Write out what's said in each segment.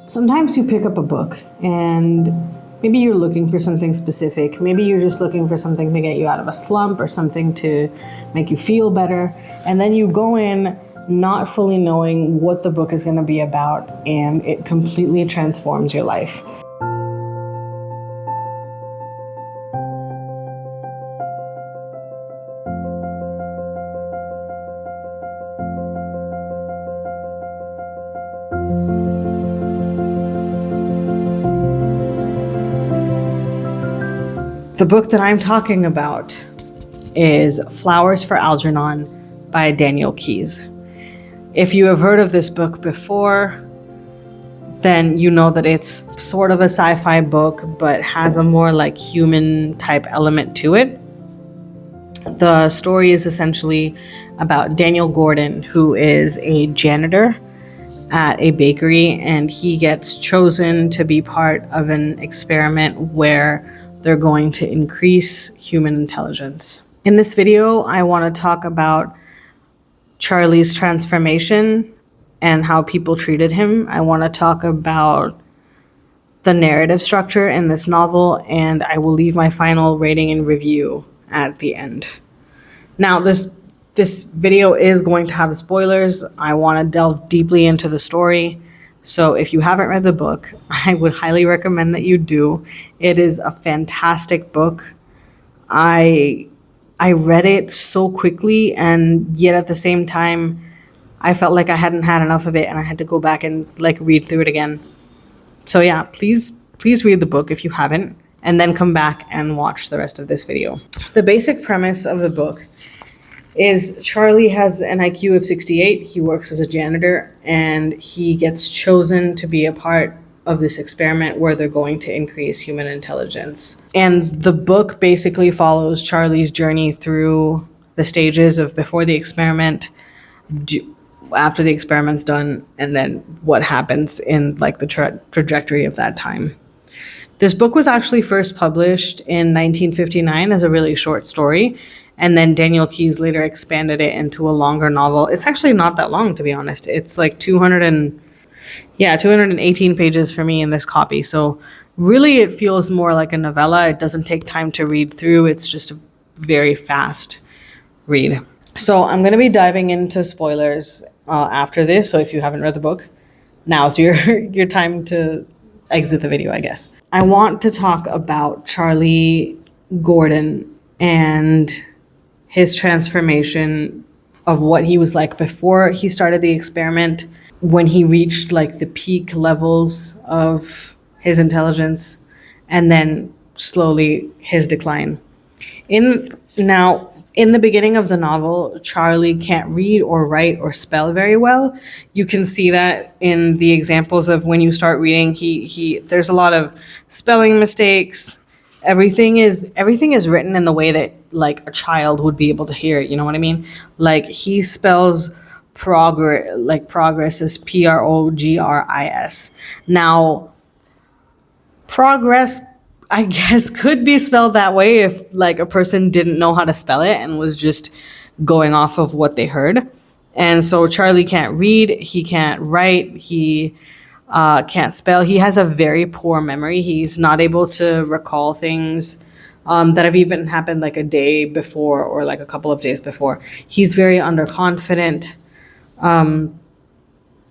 Sometimes you pick up a book and maybe you're looking for something specific. Maybe you're just looking for something to get you out of a slump or something to make you feel better. And then you go in not fully knowing what the book is going to be about, and it completely transforms your life. The book that I'm talking about is Flowers for Algernon by Daniel Keyes. If you have heard of this book before, then you know that it's sort of a sci-fi book, but has a more like human type element to it. The story is essentially about Daniel Gordon, who is a janitor at a bakery, and he gets chosen to be part of an experiment where they're going to increase human intelligence. In this video, I want to talk about Charlie's transformation and how people treated him. I want to talk about the narrative structure in this novel, and I will leave my final rating and review at the end. Now, this video is going to have spoilers. I want to delve deeply into the story. So if you haven't read the book, I would highly recommend that you do. It is a fantastic book. I read it so quickly, and yet at the same time, I felt like I hadn't had enough of it and I had to go back and like read through it again. So yeah, please read the book if you haven't, and then come back and watch the rest of this video. The basic premise of the book is Charlie has an IQ of 68. He works as a janitor, and he gets chosen to be a part of this experiment where they're going to increase human intelligence. And the book basically follows Charlie's journey through the stages of before the experiment, after the experiment's done, and then what happens in like the trajectory of that time. This book was actually first published in 1959 as a really short story, and then Daniel Keyes later expanded it into a longer novel. It's actually not that long, to be honest. It's like 218 pages for me in this copy. So really it feels more like a novella. It doesn't take time to read through. It's just a very fast read. So I'm going to be diving into spoilers after this. So if you haven't read the book, now's your time to exit the video, I guess. I want to talk about Charlie Gordon and his transformation of what he was like before he started the experiment, when he reached like the peak levels of his intelligence, and then slowly his decline. In the beginning of the novel, Charlie can't read or write or spell very well. You can see that in the examples of when you start reading, there's a lot of spelling mistakes. Everything is written in the way that like a child would be able to hear it, you know what I mean? Like he spells progress is progris. Now, progress, I guess, could be spelled that way if like a person didn't know how to spell it and was just going off of what they heard. And so Charlie can't read, he can't write, he can't spell. He has a very poor memory. He's not able to recall things that have even happened like a day before or like a couple of days before. He's very underconfident.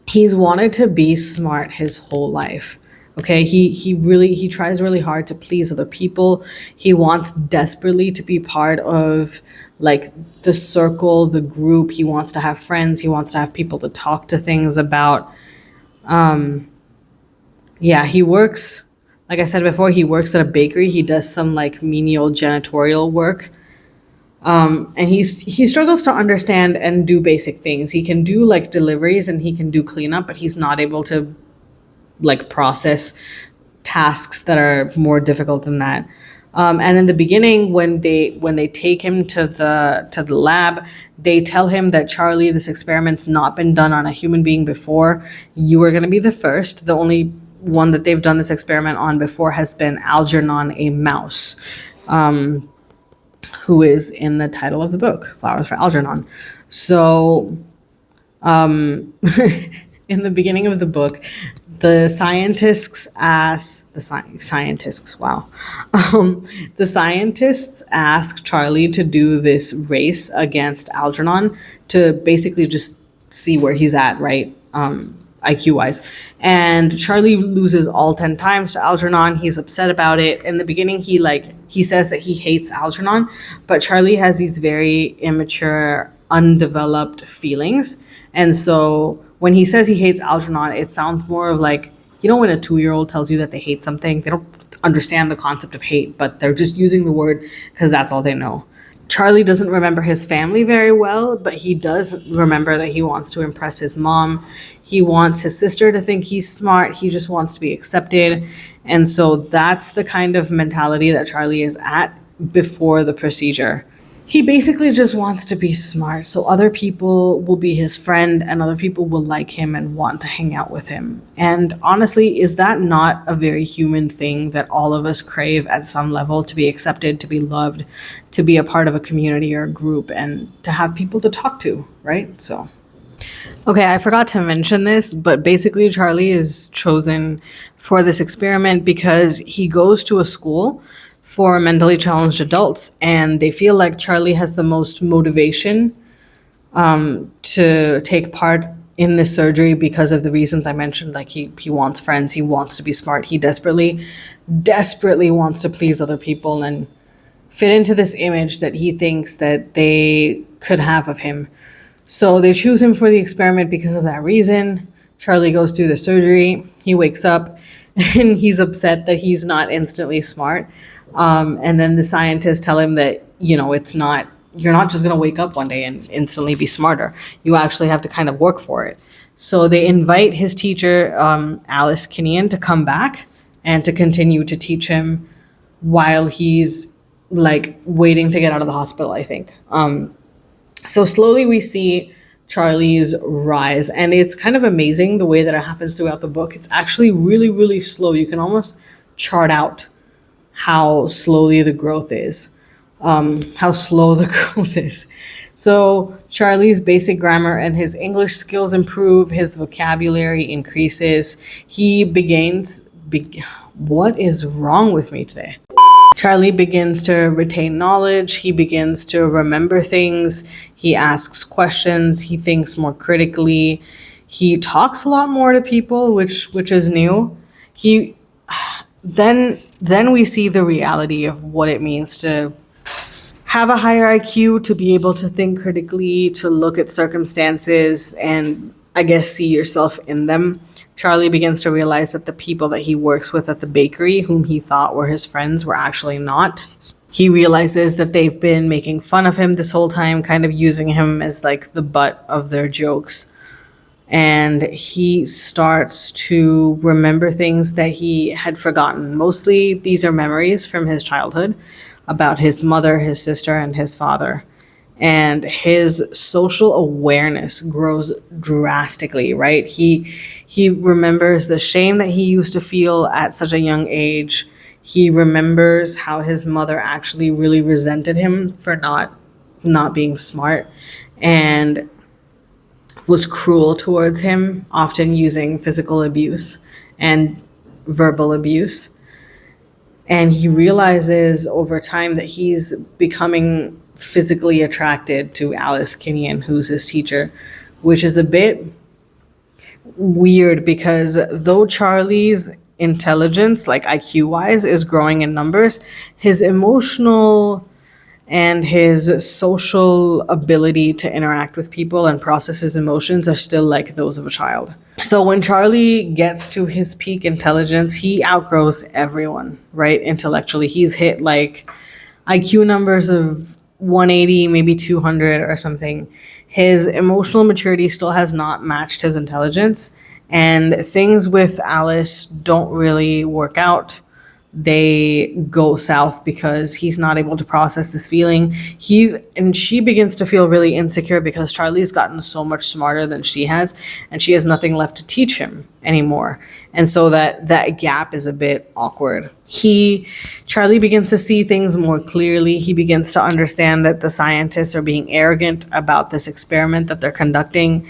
He's wanted to be smart his whole life. Okay, he tries really hard to please other people. He wants desperately to be part of like the circle, the group. He wants to have friends. He wants to have people to talk to things about. He works, like I said before, he works at a bakery. He does some like menial janitorial work. And he struggles to understand and do basic things. He can do like deliveries and he can do cleanup, but he's not able to like process tasks that are more difficult than that. And in the beginning, when they take him to the lab, they tell him that Charlie, this experiment's not been done on a human being before. You are going to be the first. The only one that they've done this experiment on before has been Algernon, a mouse, who is in the title of the book, Flowers for Algernon. So in the beginning of the book, the scientists ask scientists. Wow, um, the scientists ask Charlie to do this race against Algernon to basically just see where he's at, right? IQ wise. And Charlie loses all 10 times to Algernon. He's upset about it. In the beginning, he says that he hates Algernon, but Charlie has these very immature, undeveloped feelings. And so when he says he hates Algernon, it sounds more of like, when a 2-year-old tells you that they hate something, they don't understand the concept of hate, but they're just using the word because that's all they know. Charlie doesn't remember his family very well, but he does remember that he wants to impress his mom. He wants his sister to think he's smart. He just wants to be accepted. And so that's the kind of mentality that Charlie is at before the procedure. He basically just wants to be smart so other people will be his friend and other people will like him and want to hang out with him. And honestly, is that not a very human thing that all of us crave at some level, to be accepted, to be loved, to be a part of a community or a group, and to have people to talk to, right? So, okay, I forgot to mention this, but basically Charlie is chosen for this experiment because he goes to a school for mentally challenged adults, and they feel like Charlie has the most motivation to take part in this surgery because of the reasons I mentioned. Like he wants friends, he wants to be smart, he desperately wants to please other people and fit into this image that he thinks that they could have of him. So they choose him for the experiment because of that reason. Charlie goes through the surgery, he wakes up and he's upset that he's not instantly smart. And then the scientists tell him that, you're not just going to wake up one day and instantly be smarter. You actually have to kind of work for it. So they invite his teacher, Alice Kinnean, to come back and to continue to teach him while he's waiting to get out of the hospital, I think. So slowly we see Charlie's rise, and it's kind of amazing the way that it happens throughout the book. It's actually really, really slow. You can almost chart out how slowly the growth is, how slow the growth is. So Charlie's basic grammar and his English skills improve, his vocabulary increases. What is wrong with me today? Charlie begins to retain knowledge. He begins to remember things. He asks questions. He thinks more critically. He talks a lot more to people, which is new. Then we see the reality of what it means to have a higher IQ, to be able to think critically, to look at circumstances and I guess see yourself in them. Charlie begins to realize that the people that he works with at the bakery, whom he thought were his friends, were actually not. He realizes that they've been making fun of him this whole time, kind of using him as the butt of their jokes. And he starts to remember things that he had forgotten. Mostly these are memories from his childhood about his mother, his sister, and his father. And his social awareness grows drastically, right? He remembers the shame that he used to feel at such a young age. He remembers how his mother actually really resented him for not being smart and was cruel towards him, often using physical abuse and verbal abuse. And he realizes over time that he's becoming physically attracted to Alice Kinnean, who's his teacher, which is a bit weird because though Charlie's intelligence, IQ wise, is growing in numbers, his emotional and his social ability to interact with people and process his emotions are still like those of a child. So when Charlie gets to his peak intelligence, he outgrows everyone, right? Intellectually, he's hit IQ numbers of 180, maybe 200 or something. His emotional maturity still has not matched his intelligence, and things with Alice don't really work out. They go south because he's not able to process this feeling. She begins to feel really insecure because Charlie's gotten so much smarter than she has, and she has nothing left to teach him anymore. And so that gap is a bit awkward. Charlie begins to see things more clearly. He begins to understand that the scientists are being arrogant about this experiment that they're conducting.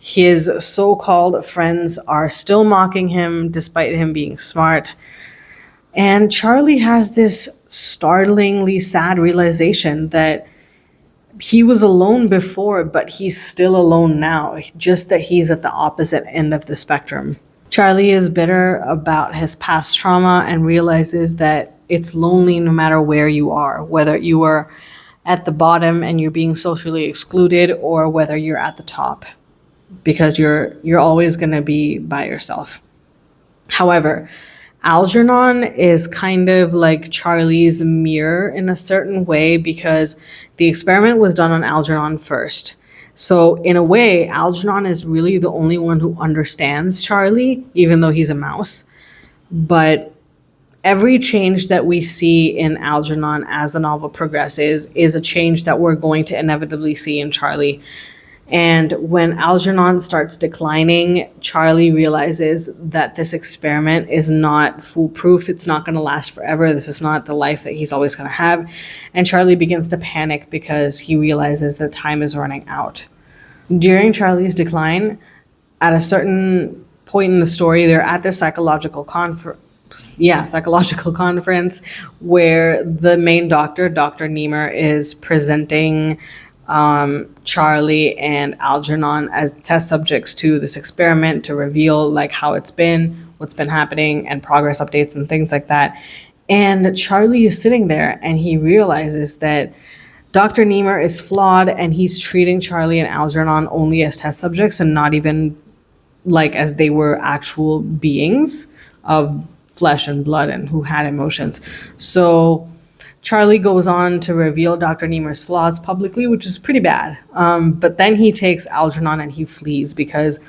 His so-called friends are still mocking him despite him being smart. And Charlie has this startlingly sad realization that he was alone before, but he's still alone now, just that he's at the opposite end of the spectrum. Charlie is bitter about his past trauma and realizes that it's lonely no matter where you are, whether you are at the bottom and you're being socially excluded or whether you're at the top, because you're always going to be by yourself. However, Algernon is kind of like Charlie's mirror in a certain way because the experiment was done on Algernon first. So, in a way, Algernon is really the only one who understands Charlie, even though he's a mouse. But every change that we see in Algernon as the novel progresses is a change that we're going to inevitably see in Charlie. And when Algernon starts declining, Charlie realizes that this experiment is not foolproof. It's not going to last forever. This is not the life that he's always going to have. And Charlie begins to panic because he realizes that time is running out. During Charlie's decline, at a certain point in the story, they're at this psychological conference where the main doctor, Dr. Niemer, is presenting Charlie and Algernon as test subjects to this experiment to reveal like how it's been, what's been happening, and progress updates and things like that. And Charlie is sitting there and he realizes that Dr. Niemer is flawed and he's treating Charlie and Algernon only as test subjects and not even like as they were actual beings of flesh and blood and who had emotions. So Charlie goes on to reveal Dr. Niemer's flaws publicly, which is pretty bad. But then he takes Algernon and he flees because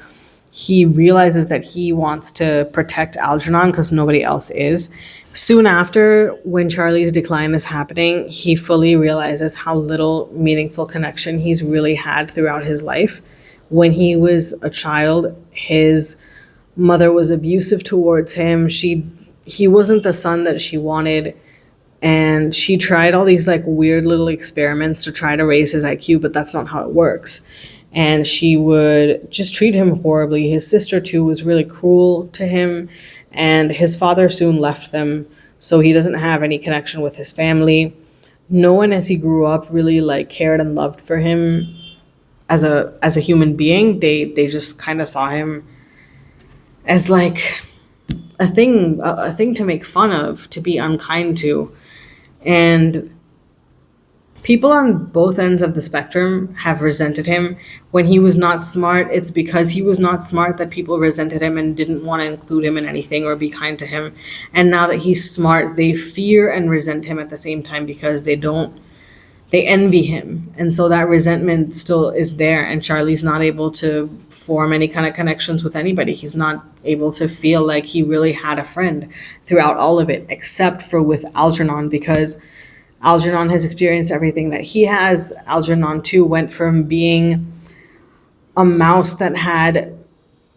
he realizes that he wants to protect Algernon because nobody else is. Soon after, when Charlie's decline is happening, he fully realizes how little meaningful connection he's really had throughout his life. When he was a child, his mother was abusive towards him. He wasn't the son that she wanted. And she tried all these like weird little experiments to try to raise his IQ, but that's not how it works. And she would just treat him horribly. His sister too was really cruel to him, and his father soon left them, so he doesn't have any connection with his family. No one as he grew up really like cared and loved for him as a human being. They just kind of saw him as like a thing to make fun of, to be unkind to. And people on both ends of the spectrum have resented him. When he was not smart, it's because he was not smart that people resented him and didn't want to include him in anything or be kind to him. And now that he's smart, they fear and resent him at the same time because they envy him. And so that resentment still is there. And Charlie's not able to form any kind of connections with anybody. He's not able to feel like he really had a friend throughout all of it, except for with Algernon, because Algernon has experienced everything that he has. Algernon too went from being a mouse that had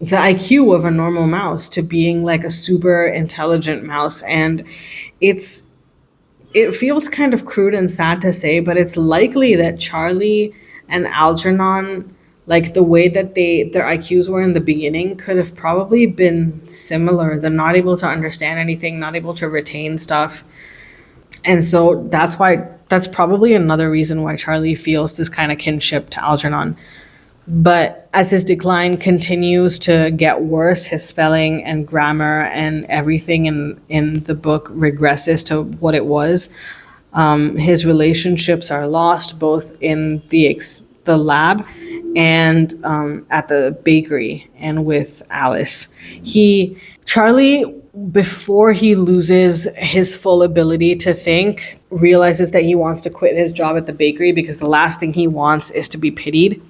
the IQ of a normal mouse to being like a super intelligent mouse. And it feels kind of crude and sad to say, but it's likely that Charlie and Algernon, like the way that their IQs were in the beginning, could have probably been similar. They're not able to understand anything, not able to retain stuff. And so that's probably another reason why Charlie feels this kind of kinship to Algernon. But as his decline continues to get worse, his spelling and grammar and everything in the book regresses to what it was. His relationships are lost, both in the lab and at the bakery and with Alice. Charlie, before he loses his full ability to think, realizes that he wants to quit his job at the bakery because the last thing he wants is to be pitied.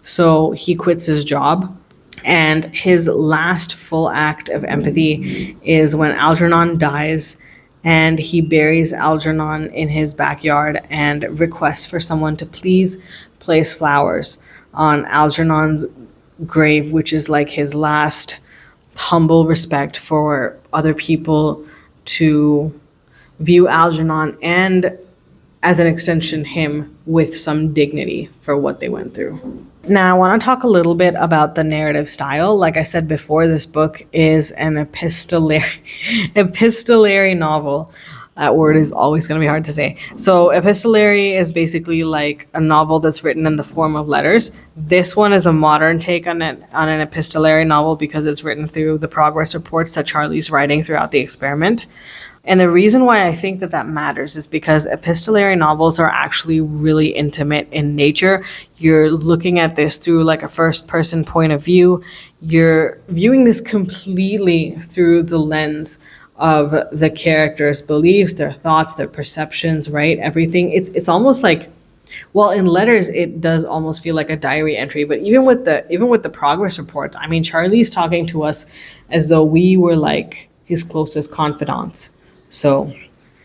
So he quits his job. And his last full act of empathy is when Algernon dies and he buries Algernon in his backyard and requests for someone to please place flowers on Algernon's grave, which is like his last humble respect for other people to view Algernon and as an extension, him with some dignity for what they went through. Now, I want to talk a little bit about the narrative style. Like I said before, this book is an epistolary novel. That word is always going to be hard to say. So, epistolary is basically like a novel that's written in the form of letters. This one is a modern take on an epistolary novel because it's written through the progress reports that Charlie's writing throughout the experiment. And the reason why I think that that matters is because epistolary novels are actually really intimate in nature. You're looking at this through like a first person point of view. You're viewing this completely through the lens of the characters' beliefs, their thoughts, their perceptions, right? Everything. It's almost like, well, in letters it does almost feel like a diary entry, but even with the progress reports, I mean, Charlie's talking to us as though we were like his closest confidants. So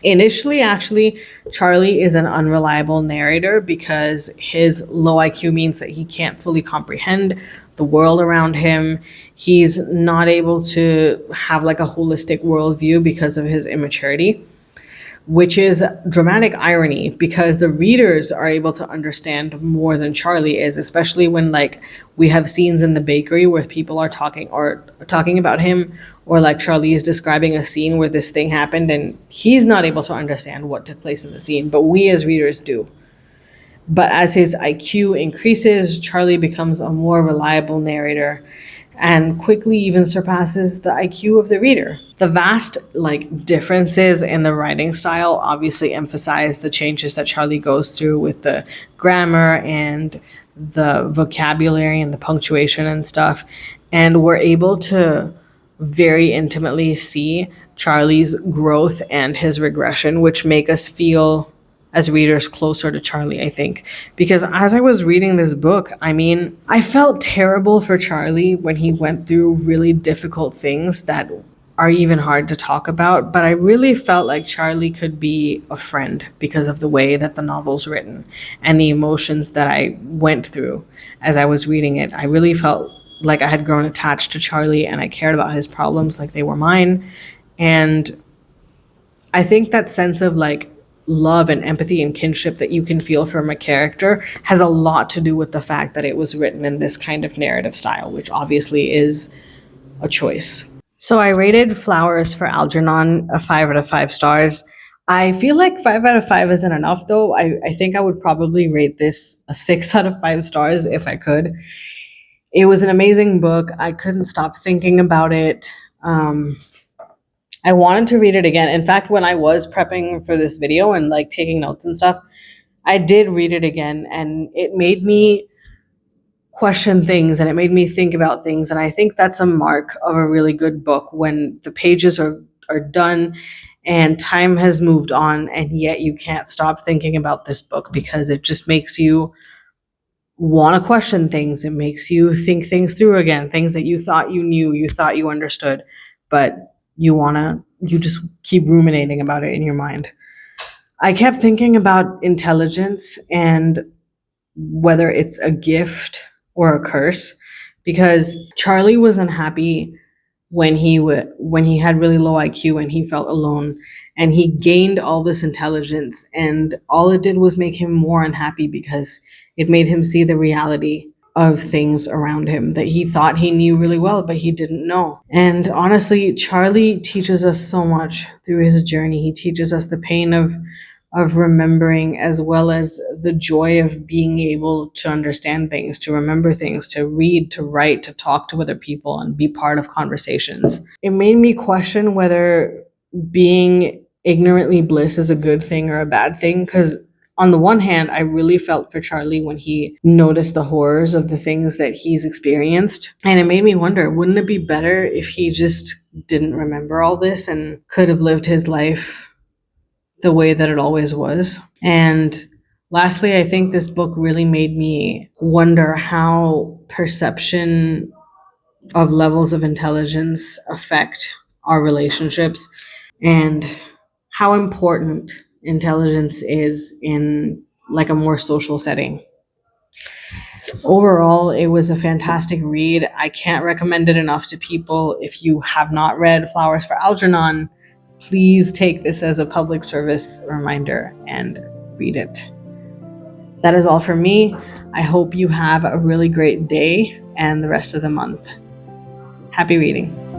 initially, actually, Charlie is an unreliable narrator because his low IQ means that he can't fully comprehend the world around him. He's not able to have like a holistic worldview because of his immaturity, which is dramatic irony because the readers are able to understand more than Charlie is, especially when like we have scenes in the bakery where people are talking about him, or like Charlie is describing a scene where this thing happened and he's not able to understand what took place in the scene, but we as readers do. But as his IQ increases, Charlie becomes a more reliable narrator and quickly even surpasses the IQ of the reader. The vast like differences in the writing style obviously emphasize the changes that Charlie goes through with the grammar and the vocabulary and the punctuation and stuff. And we're able to very intimately see Charlie's growth and his regression, which make us feel as readers closer to Charlie, I think. Because as I was reading this book, I mean, I felt terrible for Charlie when he went through really difficult things that are even hard to talk about, but I really felt like Charlie could be a friend because of the way that the novel's written and the emotions that I went through as I was reading it. I really felt like I had grown attached to Charlie and I cared about his problems like they were mine. And I think that sense of like love and empathy and kinship that you can feel from a character has a lot to do with the fact that it was written in this kind of narrative style, which obviously is a choice. So I rated Flowers for Algernon a 5 out of 5 stars. I feel like 5 out of 5 isn't enough though. I think I would probably rate this a 6 out of 5 stars if I could. It was an amazing book. I couldn't stop thinking about it. I wanted to read it again. In fact, when I was prepping for this video and like taking notes and stuff, I did read it again and it made me question things and it made me think about things. And I think that's a mark of a really good book when the pages are done and time has moved on and yet you can't stop thinking about this book because it just makes you want to question things. It makes you think things through again, things that you thought you knew, you thought you understood, but you just keep ruminating about it in your mind. I kept thinking about intelligence and whether it's a gift or a curse, because Charlie was unhappy when he had really low IQ and he felt alone, and he gained all this intelligence and all it did was make him more unhappy because it made him see the reality of things around him that he thought he knew really well, but he didn't know. And honestly, Charlie teaches us so much through his journey. He teaches us the pain of remembering as well as the joy of being able to understand things, to remember things, to read, to write, to talk to other people and be part of conversations. It made me question whether being ignorantly bliss is a good thing or a bad thing, because on the one hand, I really felt for Charlie when he noticed the horrors of the things that he's experienced. And it made me wonder, wouldn't it be better if he just didn't remember all this and could have lived his life the way that it always was? And lastly, I think this book really made me wonder how perception of levels of intelligence affect our relationships and how important intelligence is in like a more social setting. Overall, it was a fantastic read. I can't recommend it enough to people. If you have not read Flowers for Algernon, please take this as a public service reminder and read it. That is all for me. I hope you have a really great day and the rest of the month. Happy reading.